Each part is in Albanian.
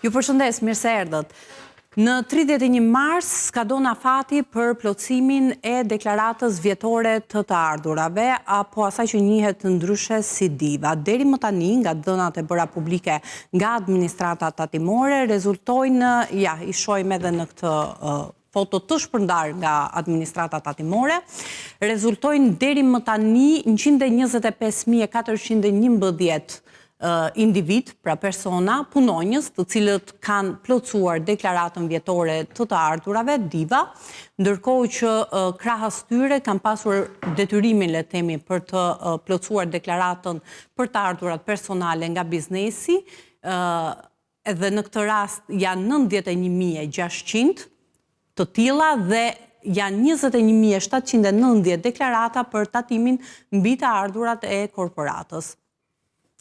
Ju përshëndes, mirë se erdhët. Në 31 mars skadon afati për plotësimin e deklaratës vjetore të të ardhurave, apo asaj që njihet ndryshe si diva. Deri më tani, nga dhënat e bëra publike nga administrata tatimore, rezultojnë, i shohim edhe në këtë foto të shpërndar nga administrata tatimore, rezultojnë deri më tani 125.411 individ, pra persona, punonjës, të cilët kanë plotësuar deklaratën vjetore të të ardhurave, diva, ndërkohë që krahas tyre kanë pasur detyrimin, le të themi, për të plotësuar deklaratën për të ardhurat personale nga biznesi, edhe në këtë rast janë 91.600 të tilla dhe janë 21.790 deklarata për tatimin mbi të ardhurat e korporatës.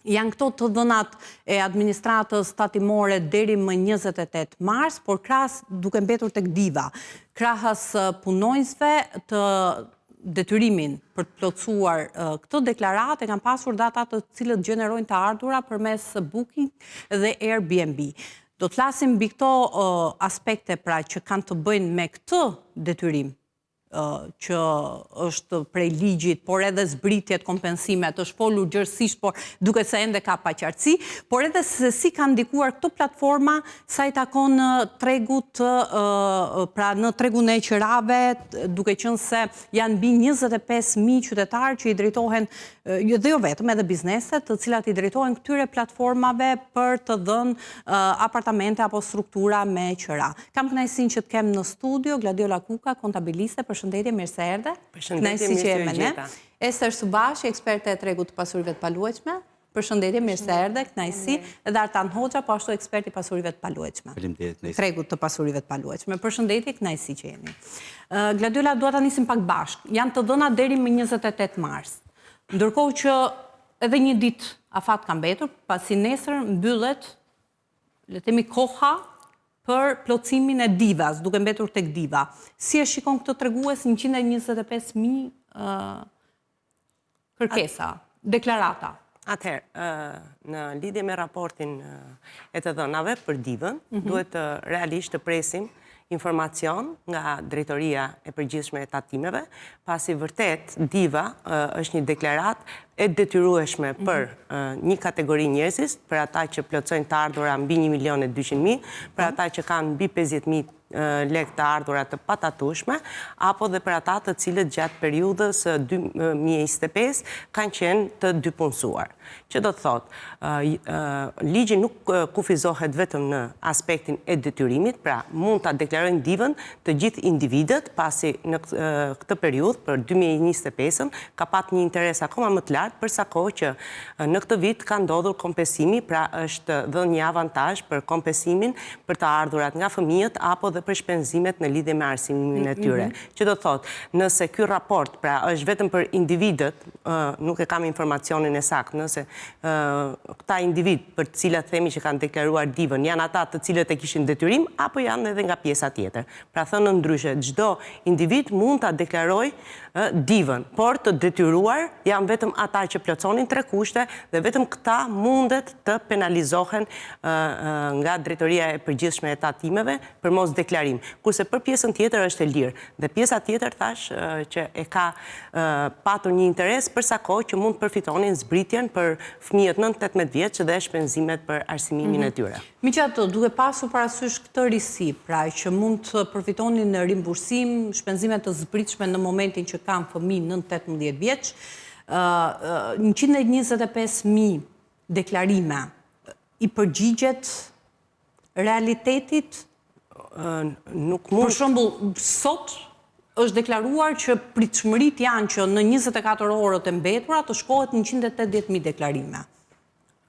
Janë këto të dhënat e administratës tatimore deri më 28 mars, por krahas duke mbetur tek diva, krahas punonjësve të detyrimin për të plotësuar këtë deklaratë kanë pasur data të cilët gjenerojnë të ardhura përmes Booking dhe Airbnb. Do të flasim mbi këto aspekte pra që kanë të bëjnë me këtë detyrim që është prej ligjit, por edhe zbritjet, kompensimet, është folur gjërësisht, por duket se ende ka paqartësi, por edhe se si kanë ndikuar këto platforma sa i takon tregut, pra në tregun e qërave, duke qenë se janë mbi 25.000 qytetarë që i drejtohen, dhe jo vetëm edhe bizneset, të cilat i drejtohen këtyre platformave për të dhënë apartamente apo struktura me qëra. Kam kënaqësinë që të kem në studio Gladiola Kuka, kontabiliste. Përshëndetje, mirë se erdhe. Përshëndetje, mirë se u gjeta. Ester Subashi, eksperte e tregut të pasurive të paluajtshme. Përshëndetje, mirë se erdhe, kënaqësi. Edhe Artan Hoxha, po ashtu ekspert i pasurive të paluajtshme. Faleminderit. Tregut të pasurive të paluajtshme. Përshëndetje, kënaqësi që jeni. Gladiola, dua ta nisim pak bashkë. Janë të dhëna deri më 28 mars. Ndërkohë që edhe një ditë afat ka mbetur, pasi nesër mbyllet, le të themi, koha për plotësimin e divas, duke mbetur tek diva. Si e shikon këtë tregues 125.000 kërkesa, deklarata? Atëherë, në lidhje me raportin e të dhënave për divën, duhet realisht të presim informacion nga Drejtoria e Përgjithshme e Tatimeve, pasi vërtet diva është një deklarat e detyrueshme për një kategori njerëzis, për ata që plotësojnë të ardhura mbi 1.200.000, për ata që kanë mbi 50.000 lek të ardhura të patatueshme, apo dhe për ata të cilët gjatë periudhës 2025 kanë qenë të dypunësuar. Që do të thotë, ligji nuk kufizohet vetëm në aspektin e detyrimit, pra mund ta deklarojnë divën të gjithë individët, pasi në këtë periudhë për 2025-ën ka pat një interes akoma më të lartë, përsa kohë që në këtë vit ka ndodhur kompensimi, pra është dhënë një avantazh për kompensimin për të ardhurat nga fëmijët apo dhe për shpenzimet në lidhje me arsimin e tyre. Që do të thotë, nëse ky raport pra është vetëm për individët, nuk e kam informacionin e saktë, nëse këta individ për të cilat themi që kanë deklaruar divën janë ata të cilët e kishin detyrim apo janë edhe nga pjesa tjetër. Pra thënë ndryshe, çdo individ mund ta deklarojë divën, por të detyruar janë vetëm ata që plotësonin 3 kushte dhe vetëm këta mundet të penalizohen nga Drejtoria e Përgjithshme e Tatimeve për mos deklarim. Kurse për pjesën tjetër është e lirë. Dhe pjesa tjetër thash që e ka patur një interes përsa kohë që mund përfitonin zbritjen për fëmijët 9-18 vjeç dhe shpenzimet për arsimimin e tyre. Megjithatë, duke pasur parasysh këtë risi, pra që mund të përfitonin në rimbursim, shpenzimet të zbritshme në momentin që kanë fëmijë 9-18 vjeç, 125.000 deklarime i përgjigjet realitetit? Nuk mund. Për shembull, sot është deklaruar që pritshmërit janë që në 24 orët e mbetura të shkohet 180.000 deklarime.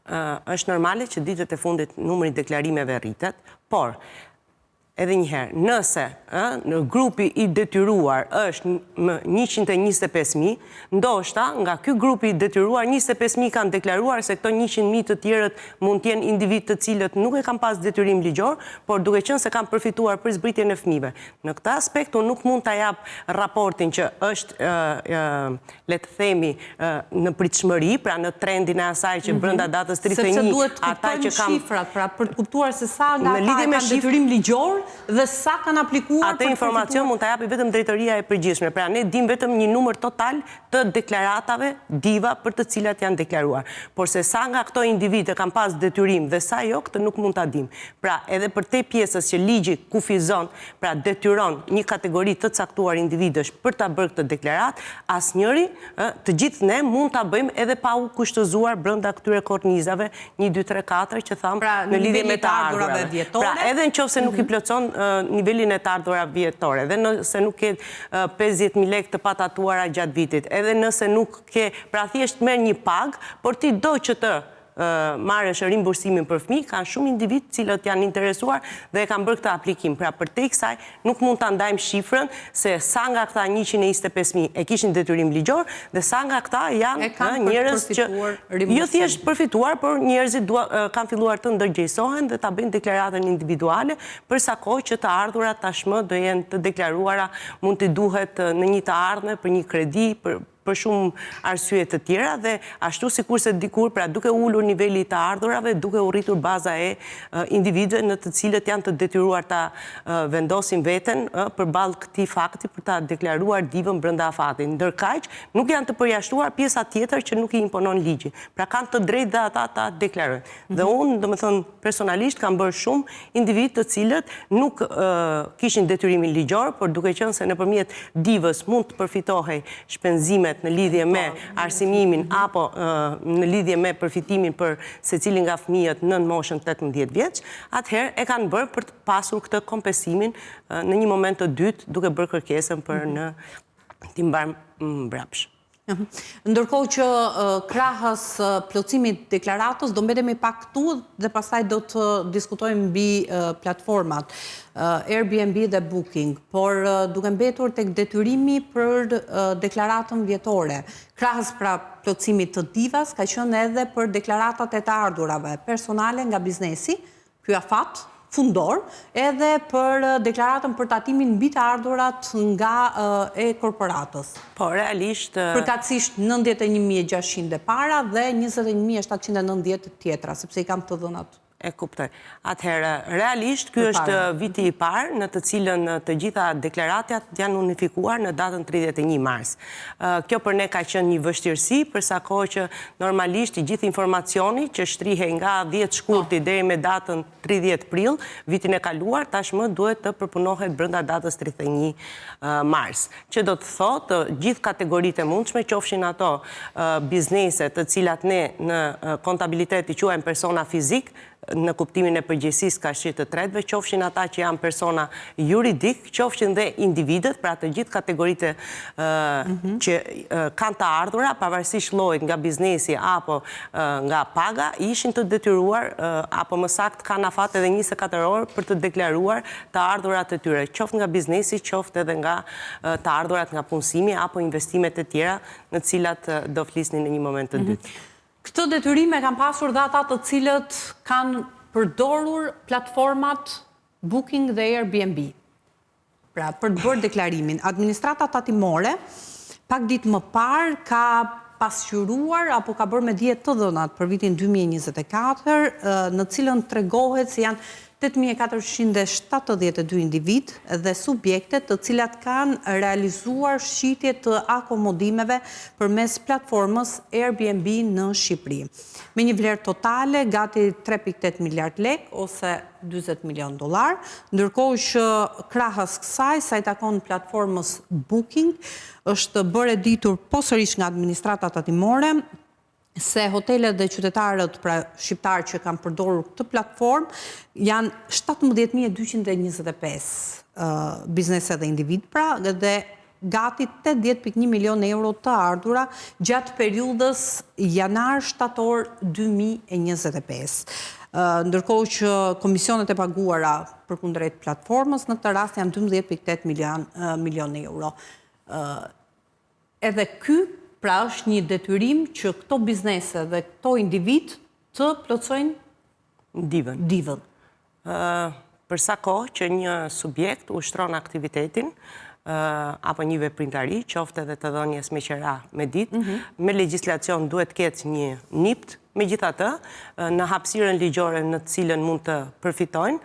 Është normale që ditët e fundit numri i deklarimeve rritet, por edhe njëherë, nëse në grupi i detyruar është 125.000, ndoshta nga ky grupi i detyruar 25.000 kanë deklaruar se këto 100.000 të tjerët mund të jenë individ të cilët nuk e kanë pas detyrim ligjor, por duke qenë se kanë përfituar për zbritjen e fëmijëve. Në këtë aspekt unë nuk mund ta jap raportin që është le të themi në pritshmëri, pra në trendin e asaj që brenda datës 31 ata që kanë shifrat, pra për të kuptuar se sa nga ata kanë detyrim ligjor dhe sa kanë aplikuar. Atë informacion mund ta japi vetëm drejtoria e përgjithshme. Pra ne dim vetëm një numër total të deklaratave diva për të cilat janë deklaruar. Por se sa nga këto individë kanë pas detyrim dhe sa jo, këtë nuk mund ta dim. Pra edhe për te pjesës që ligji kufizon, pra detyron një kategori të caktuar individësh për ta bërë këtë deklarat, asnjëri, të gjithë ne mund ta bëjmë edhe pa u kushtëzuar brenda këtyre kornizave 1, 2, 3, 4 që tham në lidhje me të ardhurave. Pra edhe nëse nuk i plotson nivelin e të ardhurave vjetore, edhe nëse nuk ke 50.000 lekë të patatuara gjatë vitit, edhe nëse nuk ke, pra thjesht merr një pagë, por ti do që të marrësh rimbursimin për fëmijë, kanë shumë individ cilët janë interesuar dhe e kanë bërë këtë aplikim. Pra për te kësaj nuk mund ta ndajmë shifrën se sa nga këta 125.000 e kishin detyrim ligjor dhe sa nga këta janë njerëz që jo thjesht përfituar, por njerëzit kanë filluar të ndërgjegjësohen dhe ta bëjnë deklaratën individuale, për sa kohë që të ardhurat tashmë do jenë të deklaruara, mund të duhet në një të ardhme për një kredi, për shumë arsye të tjera dhe ashtu sikurse dikur, pra duke ulur niveli të ardhurave, duke u rritur baza e individëve në të cilët janë të detyruar ta vendosin veten përballë këtij fakti për ta deklaruar divën brenda afatit. Ndërkaq, nuk janë të përjashtuar pjesa tjetër që nuk i imponon ligji. Pra kanë të drejtë dhe ata ta deklarojnë. Dhe unë, domethënë, personalisht kam bërë shumë individ të cilët nuk kishin detyrimin ligjor, por duke qenë se nëpërmjet divës mund të përfitohej shpenzimet në lidhje me arsimimin apo në lidhje me përfitimin për secilin nga fëmijët në moshën 18 vjeç, atëherë e kanë bërë për të pasur këtë kompensimin në një moment të dytë, duke bërë kërkesën për në timbar mbrapsht. Ndërkohë që krahas plotësimit deklaratës do mbetemi pak këtu dhe pastaj do të diskutojmë mbi platformat Airbnb dhe Booking, por duke mbetur tek detyrimi për deklaratën vjetore. Krahas pra plotësimit të divas ka qenë edhe për deklaratat e të ardhurave personale nga biznesi, ky afat fundor, edhe për deklaratën për tatimin mbi të ardhurat nga e-korporatës. Po, realisht... Përkatësisht 91.600 e para dhe 21.790 tjetra, sepse i kam të dhënat. E kuptoj. Atëherë, realisht, ky është viti i parë në të cilën të gjitha deklaratat janë unifikuar në datën 31 mars. Kjo për ne ka qenë një vështirësi, përsa kohë që normalisht i gjithë informacioni që shtrihe nga 10 shkurti deri me datën 30 prill, vitin e kaluar, tashmë duhet të përpunohet brenda datës 31 mars. Që do të thotë, gjithë kategoritë e mundshme, qofshin ato biznese të cilat ne në kontabilitet i quajmë persona fizik, në kuptimin e përgjegjësisë ka shi të tretëve, qofshin ata që janë persona juridik, qofshin dhe individët, pra të gjithë kategoritë që kanë të ardhura, pavarësisht llojit nga biznesi apo nga paga, ishin të detyruar apo më saktë kanë afat edhe 24 orë për të deklaruar të ardhurat e tyre, qoftë nga biznesi, qoftë edhe nga të ardhurat nga punësimi apo investimet e tjera në cilat do flisni në një moment të dytë. Këtë detyrime kanë pasur dhe ata të cilët kanë përdorur platformat Booking dhe Airbnb. Pra, për të bërë deklarimin, administrata tatimore, pak ditë më parë, ka pasqyruar apo ka bërë me dije të dhënat për vitin 2024, në cilën tregohet se janë 8.472 individ dhe subjekte të cilat kanë realizuar shqitje të akomodimeve përmes platformës Airbnb në Shqipëri. Me një vlerë totale gati 3.8 miliard lek ose $40 milion, ndërkohë që krahas kësaj, sa i takon platformës Booking, është bërë e ditur posërish nga administrata tatimore se hotelet dhe qytetarët pra shqiptarë që kanë përdorur këtë platformë janë 17.225 biznese dhe individ pra dhe gati 80.1 milion euro të ardhura gjatë periudhës janar-shtator 2025. Ndërkohë që komisionet e paguara përkundrejt platformës në këtë rast janë 12.8 milion euro. Edhe ky pra është një detyrim që këto biznese dhe këto individ të plotësojnë divën. Për sa kohë që një subjekt ushtron aktivitetin apo një veprimtari, qoftë edhe të dhënies me qira me ditë, me legjislacion duhet ketë një NIPT, megjithatë, në hapësirën ligjore në të cilën mund të përfitojnë,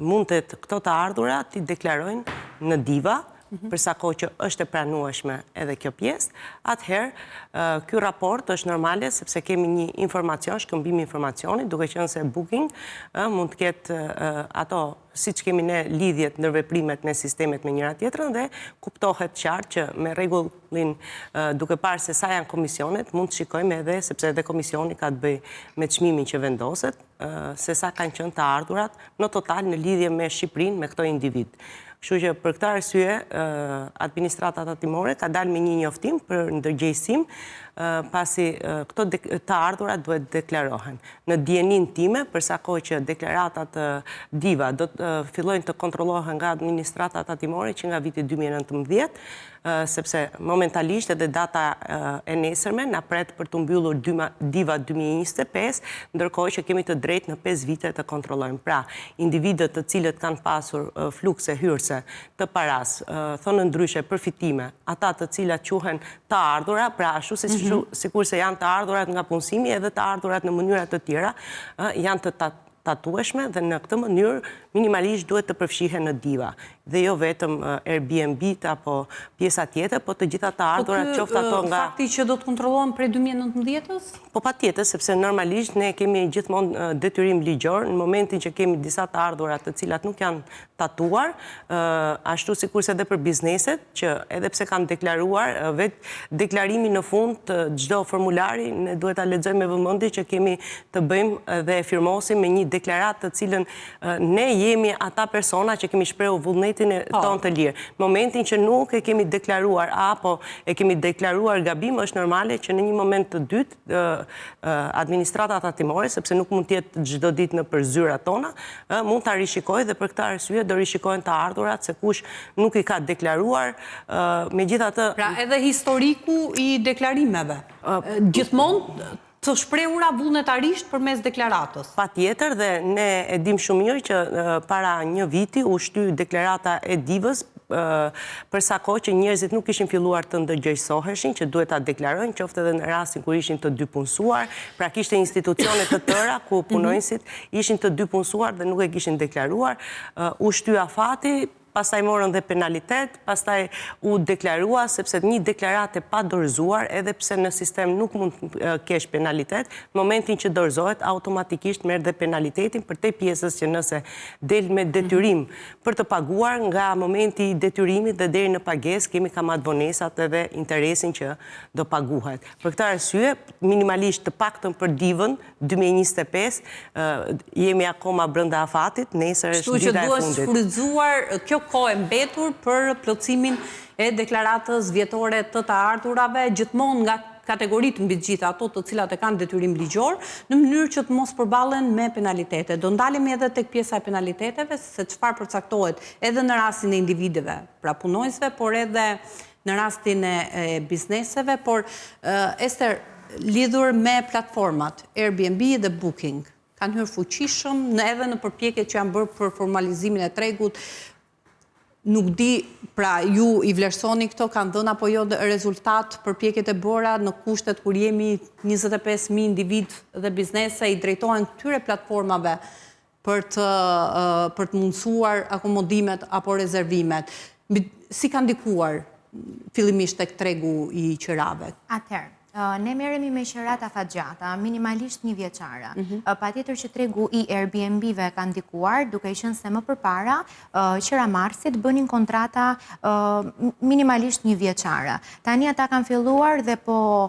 mund të këto të ardhura t'i deklarojnë në diva, përsa kohë që është e pranueshme edhe kjo pjesë, atëherë ky raport është normale sepse kemi një informacion, shkëmbim informacioni, duke qenë se booking mund të ketë ato si që kemi ne lidhjet ndërveprimet me sistemet me njëra tjetrën dhe kuptohet qartë që me rregullin duke parë se sa janë komisionet, mund të shikojmë edhe, sepse edhe komisioni ka të bëj me çmimin që vendoset, se sa kanë qenë të ardhurat në total në lidhje me Shqipërinë, me këto individ. Kështu që për këtë arsye, administrata tatimore ka dalë me një njoftim për ndërgjegjësim, pasi këto të ardhurat duhet deklarohen. Në dijenin time, përsa kohë që deklaratat diva do të fillojnë të kontrollohen nga administrata tatimore që nga viti 2019, sepse momentalisht edhe data e nesërme na pret për të mbyllur diva 2025, ndërkohë që kemi të drejtë në 5 vite të kontrollojmë. Pra, individët të cilët kanë pasur flukse hyrëse të paras, thonë ndryshe përfitime, ata të cilat quhen të ardhura, pra ashtu sikur se janë të ardhurat nga punësimi edhe të ardhurat në mënyra të tjera, janë të tatueshme dhe në këtë mënyrë minimalisht duhet të përfshihen në diva. Dhe jo vetëm Airbnb apo pjesa tjetër, po të gjitha të ardhurat qoftë ato nga... Fakti që do të kontrollohen prej 2019-ës? Po patjetër, sepse normalisht ne kemi gjithmonë detyrim ligjor në momentin që kemi disa të ardhurat të cilat nuk janë tatuar, ashtu sikurse edhe për bizneset, që edhe pse kanë deklaruar, vetë deklarimi në fund të çdo formulari, ne duhet ta lexojmë me vëmendje që kemi të bëjmë dhe firmosim me një deklaratë të cilën ne jemi ata persona që kemi shprehur vullnetin e tonë të lirë. Në momentin që nuk e kemi deklaruar apo e kemi deklaruar gabim, është normale që në një moment të dytë administrata tatimore, sepse nuk mund të jetë çdo ditë në zyrat tona, mund ta rishikojë dhe për këtë arsye do rishikohen të ardhurat se kush nuk i ka deklaruar, megjithatë. Pra edhe historiku i deklarimeve. Gjithmonë të shprehura vullnetarisht përmes deklaratës. Patjetër, dhe ne e dim shumë mirë që para një viti u shty deklarata e divës, përsa kohë që njerëzit nuk ishin filluar të ndërgjegjësoheshin, që duhet ta deklarojnë, qoftë edhe në rastin kur ishin të dypunësuar, pra kishte institucione të tëra ku punonjësit ishin të dypunësuar dhe nuk e kishin deklaruar, u shty afati. Pastaj morën dhe penalitet, pastaj u deklarua, sepse një deklarate pa dorëzuar, edhe pse në sistem nuk mund kesh penalitet, në momentin që dorëzohet, automatikisht merr dhe penalitetin për te pjesës që nëse del me detyrim për të paguar, nga momenti i detyrimit dhe deri në pagesë kemi kamat vonesat edhe interesin që do paguhet. Për këtë arsye, minimalisht të paktën për divën 2025, jemi akoma brenda afatit, nesër është dita e fundit. Kështu që duhet shfrytzuar kjo kohë e mbetur për plotësimin e deklaratës vjetore të ardhurave, gjithmonë nga kategoritë mbi të gjitha ato të cilat e kanë detyrim ligjor, në mënyrë që të mos përballen me penalitete. Do ndalemi edhe tek pjesa e penaliteteve, se çfarë përcaktohet edhe në rastin e individëve, pra punonjësve, por edhe në rastin e bizneseve, por Ester, lidhur me platformat Airbnb dhe Booking, kanë hyrë fuqishëm edhe në përpjekjet që janë bërë për formalizimin e tregut. Nuk di, pra ju i vlerësoni këto, kanë dhënë apo jo rezultat përpjekjet e bëra në kushtet kur jemi 25.000 individ dhe biznese i drejtohen këtyre platformave për të mundësuar akomodimet apo rezervimet. Si kanë ndikuar fillimisht tek tregu i qirave? Atëherë, ne merremi me qirat afatgjata, minimalisht 1 vjeçare. Patjetër që tregu i Airbnb-ve ka ndikuar, duke qenë se më përpara qiramarrësit bënin kontrata minimalisht 1 vjeçare. Tani ata kanë filluar dhe po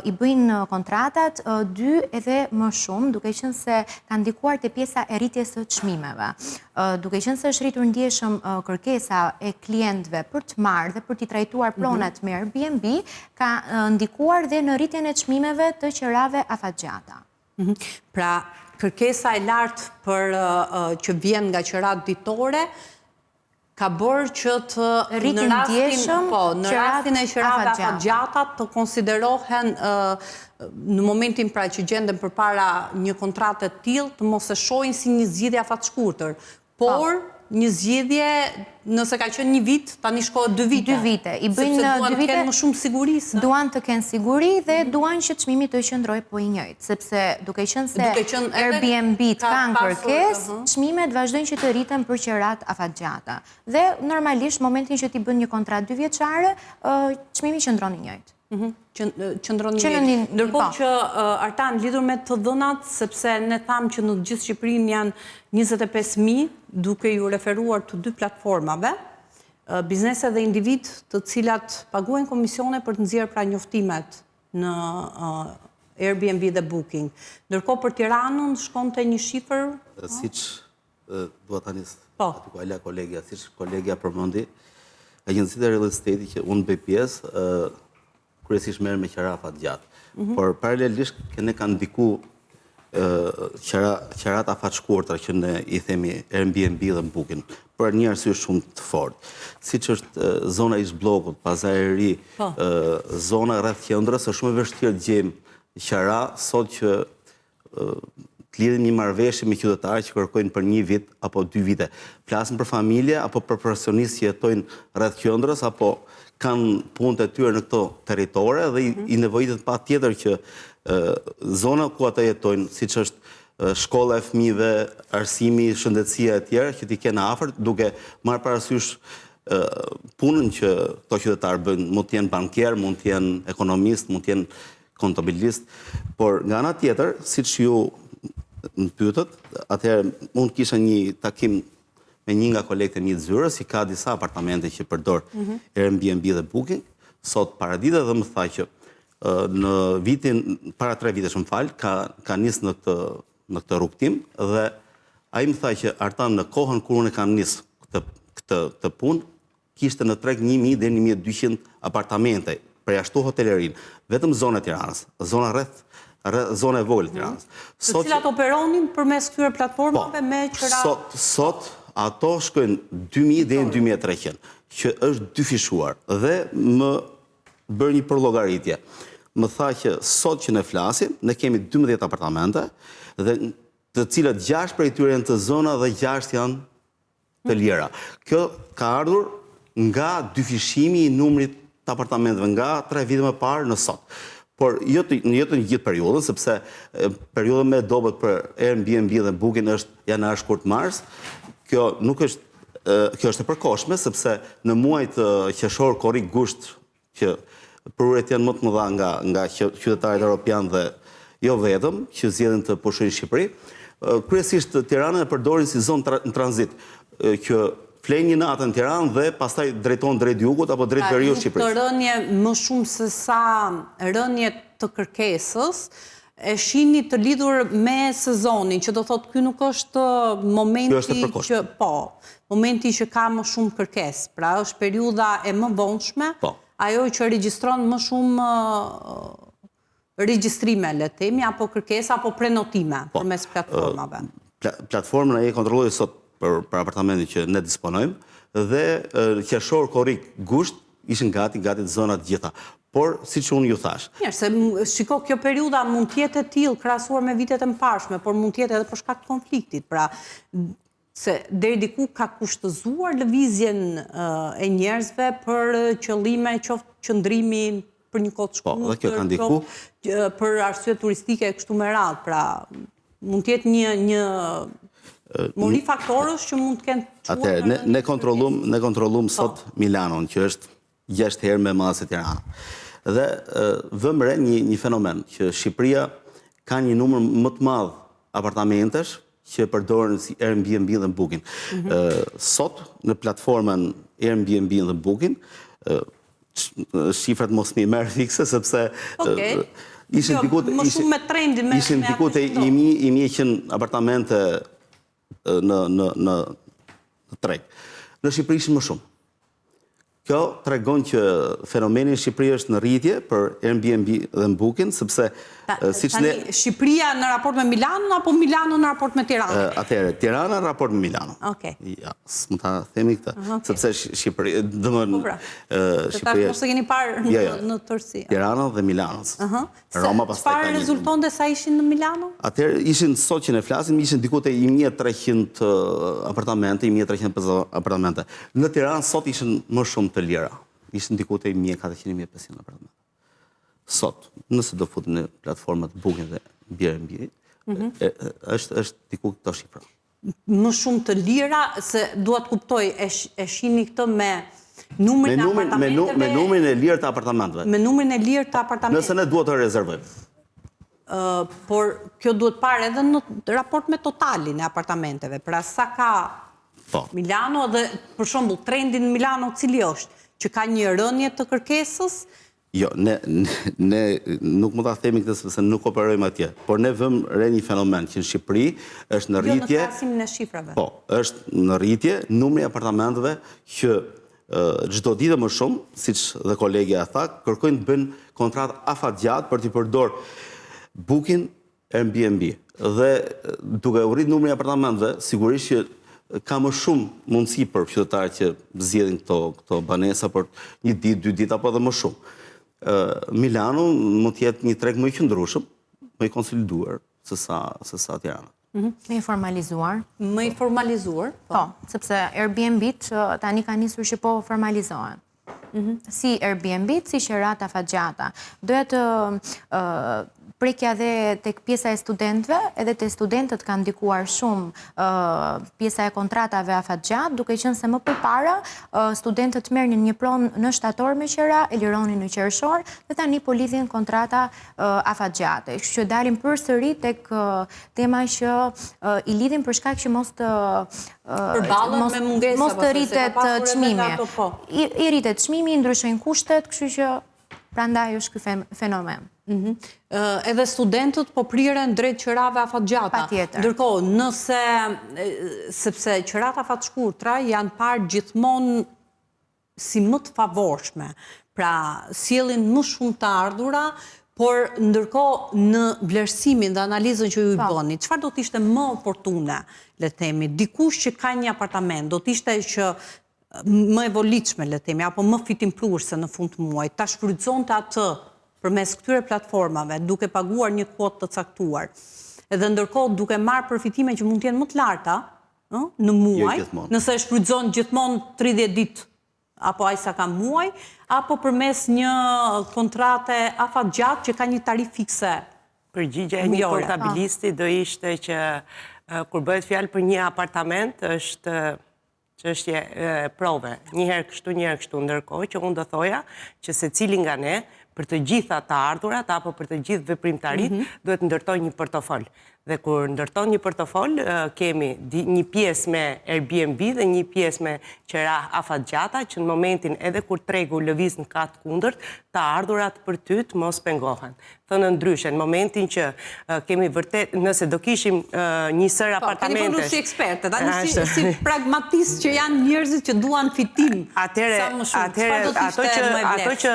i bëjnë kontratat 2 edhe më shumë, duke qenë se ka ndikuar te pjesa e rritjes së çmimeve. Duke qenë se është rritur ndjeshëm kërkesa e klientëve për të marrë dhe për t'i trajtuar pronat me Airbnb, ka ndikuar dhe në rritjen e çmimeve të qirave afatgjata. Pra, kërkesa e lartë për që vjen nga qerat ditore, ka bërë që të Rritin ndjeshëm në rastin e qerave afatgjata të konsiderohen në momentin pra që gjenden përpara një kontrate të tillë të mos e shohin si një zgjidhje afatshkurtër, por një zgjidhje nëse ka qenë një vit, tani shkohet 2 vite. 2 vite. I bëjnë 2 vite. Sepse duan të kenë më shumë siguri. Duan të kenë siguri dhe duan që çmimi të qëndrojë po i njëjtë, sepse duke qenë se Airbnb-t kanë kërkesë, çmimet vazhdojnë që të rriten për qerat afatgjata. Dhe normalisht momentin që ti bën një kontratë 2 vjeçare, çmimi qëndron i njëjtë. Qëndron një vit. Ndërkohë që Artan, lidhur me të dhënat, sepse ne thamë që në gjithë Shqipërinë janë 25.000, duke ju referuar të 2 platformave, biznese dhe individ të cilat paguajnë komisione për të nxjerrë pra njoftimet në Airbnb dhe Booking. Ndërkohë për Tiranën shkonte një shifër... Siç dua tani aty ku ala kolegja, siç kolegja përmendi, agjencitë e real estate që unë bëj pjesë, kryesisht merr me qera afatgjatë. Por paralelisht ne kanë ndiku qerat afatshkurtra që ne i themi Airbnb dhe Booking për një arsye shumë të fortë. Siç është zona ish bllokut, Pazari i Ri, zona rreth qendrës, është shumë e vështirë të gjejmë qera sot që të lidhin një marrëveshje me qytetarë që kërkojnë për 1 vit apo 2 vite. Flasin për familje apo për profesionistë që jetojnë rreth qendrës apo kanë punët e tyre në këto territore dhe i nevojitet patjetër që zona ku ata jetojnë, siç është shkolla e fëmijëve, arsimi, shëndetësia e tjera, që t'i kenë afër, duke marrë parasysh punën që këto qytetarë bëjnë, mund të jenë bankier, mund të jenë ekonomist, mund të jenë kontabilist, por nga ana tjetër, siç ju më pyetët, atëherë unë kisha një takim me një nga kolegët e mi të Zyrës, i ka disa apartamente që përdor Airbnb dhe Booking, sot paradite dhe më tha që në vitin, para 3 vitesh më fal, ka nisë në këtë rrugtim dhe ai më tha që Artan në kohën kur unë kam nisë këtë punë, kishte në treg 1000 deri në 1200 apartamente, përjashtu hotelerin, vetëm zona e Tiranës, zona rreth zona e vogël e Tiranës. Të cilat operonin përmes këtyre platformave me qera... Sot ato shkojnë 2000 deri në 2300, që është dyfishuar dhe më bërë një përllogaritje. Më tha që sot që ne flasim, ne kemi 12 apartamente dhe të cilat 6 prej tyre janë të zona dhe 6 janë të lira. Kjo ka ardhur nga dyfishimi i numrit të apartamenteve nga 3 vite më parë në sot. Por jo të një gjithë periudhën, sepse periudha më e dobët për Airbnb dhe Booking është janar shkurt mars. Kjo është e përkohshme, sepse në muajt qershor, korrik, gusht, që prurjet janë më të mëdha nga qytetarët evropian dhe jo vetëm, që zgjedhin të pushojnë Shqipëri, kryesisht Tiranën e përdorin si zonë në tranzit, që flen një natë në Tiranë dhe pastaj drejton drejt jugut apo drejt veriut Shqipërisë. Të rënje më shumë se sa rënje të kërkesës, e shihni të lidhur me sezonin, që do thotë ky nuk është momenti që ka më shumë kërkesë, pra është periudha e më vonshme, ajo që regjistron më shumë regjistrime, le të themi, apo kërkesa apo prenotime përmes platformave. Platformën e kontrolloi sot për apartamentin që ne disponojmë dhe qershor, korrik, gusht ishin gati të zonat gjitha. Por, si që unë ju thash. Mirë, se shiko, kjo periudha mund tjetë e tillë krahasuar me vitet e mëparshme, por mund tjetë edhe për shkak të konfliktit. Pra, se deri diku ka kushtëzuar lëvizjen e njerëzve për qëllime qoftë qëndrimi për një kohë të shkurtër, për arsye turistike kështu me radhë. Pra, mund tjetë një mori faktorësh që mund të kenë çuar. Atëherë, ne kontrollum sot Milanon, që është 6 herë me madhe se Tirana. Dhe vëmë re një fenomen, që Shqipëria ka një numër më të madh apartamentesh që përdoren si Airbnb dhe Booking. Sot, në platformën Airbnb dhe Booking, shifrat mos mi merë fikse, sepse ishin dikut e 1100 apartamente në treg. Në Shqipëri ishin më shumë. Kjo tregon që fenomeni në Shqipëri është në rritje për Airbnb dhe Booking, sepse Shqipëria në raport me Milano apo Milano në raport me Tiranë? Atëherë, Tirana në raport me Milano. Okej. Ja, s'më ta themi këtë, sepse Shqipëri, Shqipëria mos e keni parë në tërësi. Tirana dhe Milanos. Roma pastaj ka çfarë rezultonte sa ishin në Milano? Atëherë ishin sot që ne flasim, ishin diku te 1300 apartamente, 1350 apartamente. Në Tiranë sot ishin më shumë të lira. Ishin diku te 1400-1500 apartamente. Sot, nëse do futem në platformat Booking dhe Airbnb, është diku këto shifra. Më shumë të lira, se duat kuptoj, e shihni këtë me numrin e apartamenteve? Me numrin e lirë të apartamenteve. Me numrin e lirë të apartamenteve. Nëse ne duhet të rezervojmë. Por kjo duhet parë edhe në raport me totalin e apartamenteve. Pra sa ka Milano dhe, për shembull, trendi në Milano cili është? Që ka një rënje të kërkesës? Jo, ne nuk më ta themi këtë sepse nuk operojmë atje, por ne vëmë re një fenomen që në Shqipëri është në rritje... Jo në krahasimin e shifrave. Po, është në rritje numri apartamenteve që çdo ditë më shumë, siç dhe kolegja tha, kërkojnë të bëjnë kontratë afatgjatë për t'i përdorë Booking, Airbnb. Dhe duke u rritë numri apartamenteve, sigurisht që ka më shumë mundësi për qytetarët që zgjedhin këto banesa për një ditë, 2 ditë apo edhe më shumë. Milano mund të jetë një treg më i qëndrueshëm, më i konsoliduar se sa Tirana. Më i formalizuar. Më i formalizuar? Po, sepse Airbnb-t tani ka nisur që po formalizohen. Si Airbnb-t, si qerata afatgjata. Doja të prekja dhe tek pjesa e studentëve, edhe te studentët ka ndikuar shumë pjesa e kontratave afatgjat, duke qenë se më përpara studentët merrnin një pronë në shtator me qera, e lironin në qershor, dhe tani po lidhin kontrata afatgjate. Kështu që dalim përsëri tek tema që i lidhin për shkak që mos të rritet çmimi. I rritet çmimi, ndryshojnë kushtet, kështu që prandaj është ky fenomen. Edhe studentët po priren drejt qerave afatgjata. Patjetër. Ndërkohë, sepse qerat afatshkurtra janë parë gjithmonë si më të favorshme, pra sjellin më shumë të ardhura, por ndërkohë në vlerësimin dhe analizën që ju i bëni, çfarë do të ishte më oportune, le të themi, dikush që ka një apartament, do të ishte që më e volitshme, le të themi, apo më fitimpruese në fund të muajit, ta shfrytëzonte atë përmes këtyre platformave, duke paguar një kuotë të caktuar, edhe ndërkohë duke marrë përfitime që mund të jenë më të larta në muaj, nëse e shfrytëzon gjithmonë 30 ditë apo ai sa ka muaj, apo përmes një kontrate afatgjatë që ka një tarifë fikse. Përgjigja e një kontabilisti do ishte që kur bëhet fjalë për një apartament është çështje prove. Një herë kështu, ndërkohë që unë do thoja që secili nga ne për të gjitha të ardhurat apo për të gjithë veprimtarit duhet ndërtoj një portofol. Dhe kur ndërton një portofol, kemi një pjesë me Airbnb dhe një pjesë me qera afatgjata, që në momentin edhe kur tregu lëviz në katë kundërt, të ardhurat për ty të mos pengohen. Thënë ndryshe, në momentin që kemi vërtet, nëse do kishim një sër apartamentesh... Keni përnu si ekspertë, si pragmatist që janë njerëzit që duan fitim. Ato që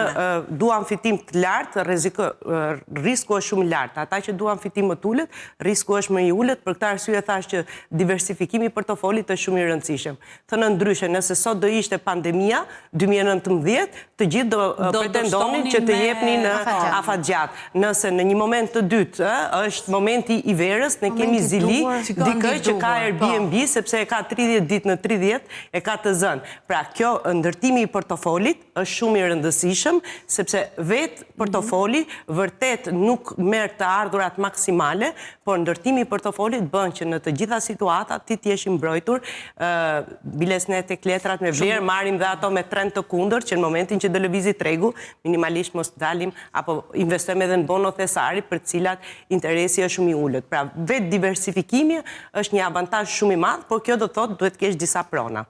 duan fitim të lartë, risku është shumë lartë. Ata që duan fitim më t'ullet, risku është më i ullet, për këtë arsye thash që diversifikimi i portofolit është shumë i rëndësishëm. Thënë ndryshe, nëse sot do ishte pandemia, 2019, të gjithë do pretendonin që të jepnin afatgjat. Nëse në një moment të dytë është momenti i verës, ne kemi zili dikë që ka Airbnb, sepse e ka 30 ditë në 30, e ka të zënë. Pra, kjo ndërtimi i portofolit është shumë i rëndësishëm, sepse vetë portofoli vërtet nuk merr të ardhurat maksimale, por ndërtimi i portofolit bën që në të gjitha situatat ti t'jesh i mbrojtur, biles ne tek letrat me vlerë marrim dhe ato me trend të kundërt, që në momentin që do lëvizi tregu, minimalisht mos dalim apo investojmë edhe në bono thesari për cilat interesi është shumë i ulët. Pra, vetë diversifikimi është një avantazh shumë i madh, por kjo do thotë duhet kesh disa prona.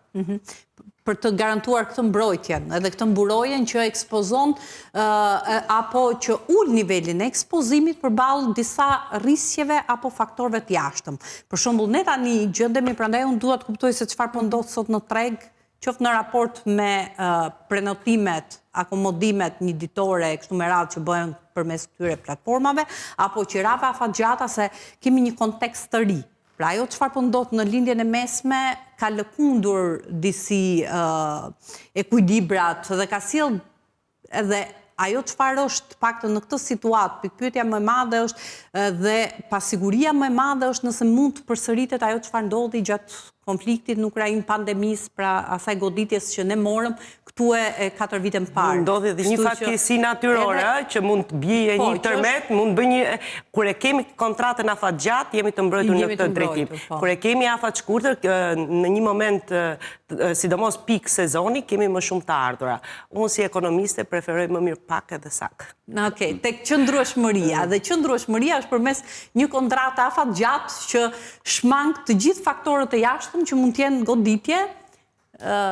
Për të garantuar këtë mbrojtjen, edhe këtë mburojjen që ekspozon apo që ul nivelin e ekspozimit përballë disa rrisjeve apo faktorëve të jashtëm. Për shembull, ne tani gjendemi, prandaj unë dua të kuptoj se çfarë po ndodh sot në treg, qoftë në raport me prenotimet, akomodimet një ditore e kështu me radhë që bëhen përmes këtyre platformave, apo qirave afatgjata se kemi një kontekst të ri. Pra ajo çfarë po ndodh në lindjen e mesme ka lëkundur disi ekuilibrat dhe ka sjell edhe ajo çfarë është paktën në këtë situatë, pikpyetja më e madhe është dhe pasiguria më e madhe është nëse mund të përsëritet ajo çfarë ndodhi gjatë konfliktit në Ukrainë, pandemisë, pra asaj goditjes që ne morëm këtu e 4 vite më parë. Ndodhi dhe një fatkeqësi natyrore që mund të bie një tërmet, mund bëj një kur e kemi kontratën afatgjat, jemi të mbrojtur në këtë drejtim. Kur e kemi afat shkurtër, në një moment sidomos pik sezoni, kemi më shumë të ardhura. Unë si ekonomiste preferoj më mirë pak edhe sak. Okej, tek qëndrueshmëria. Dhe qëndrueshmëria është përmes një kontrate afatgjat që shmang të gjithë faktorët e jashtëm që mund të jenë goditje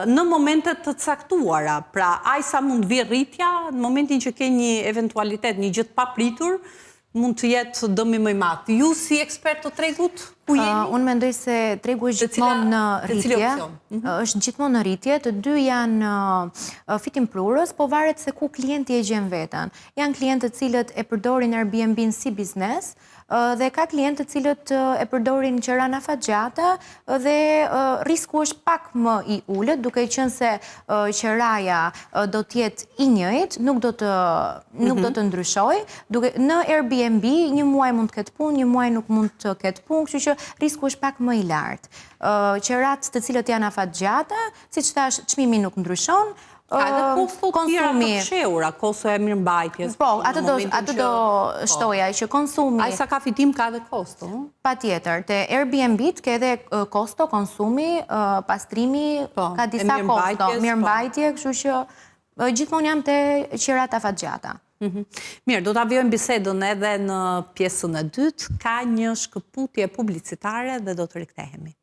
në momentet të caktuara. Pra, aj sa mund vi rritja, në momentin që ke një eventualitet, një gjë të papritur, mund të jetë dëmi më i madh. Ju si ekspert të tregut, ku jeni? Unë mendoj se tregu është gjithmonë në rritje. Është gjithmonë në rritje, të dy janë fitim plurës, po varet se ku klienti e gjen veten. Janë klientë të cilët e përdorin Airbnb-n si biznes, dhe ka klientë të cilët e përdorin qëran afatgjata dhe risku është pak më i ulët, duke qenë se qëraja do të jetë i njëjtë, nuk do të ndryshojë. Në Airbnb një muaj mund të ketë punë, një muaj nuk mund të ketë punë, kështu që risku është pak më i lartë. Qërat të cilët janë afatgjata, siç thash, çmimi nuk ndryshon. Ka edhe kosto të tjera të fshehura, kosto e mirëmbajtjes. Po, atë do shtoja që konsumi. Ai sa ka fitim ka edhe kosto. Patjetër, te Airbnb-t ka edhe kosto, konsumi, pastrimi, ka disa kosto, mirëmbajtje, kështu që gjithmonë jam te qirat afatgjata. Mirë, do ta vjojmë bisedën edhe në pjesën e dytë, ka një shkëputje publicitare dhe do të rikthehemi.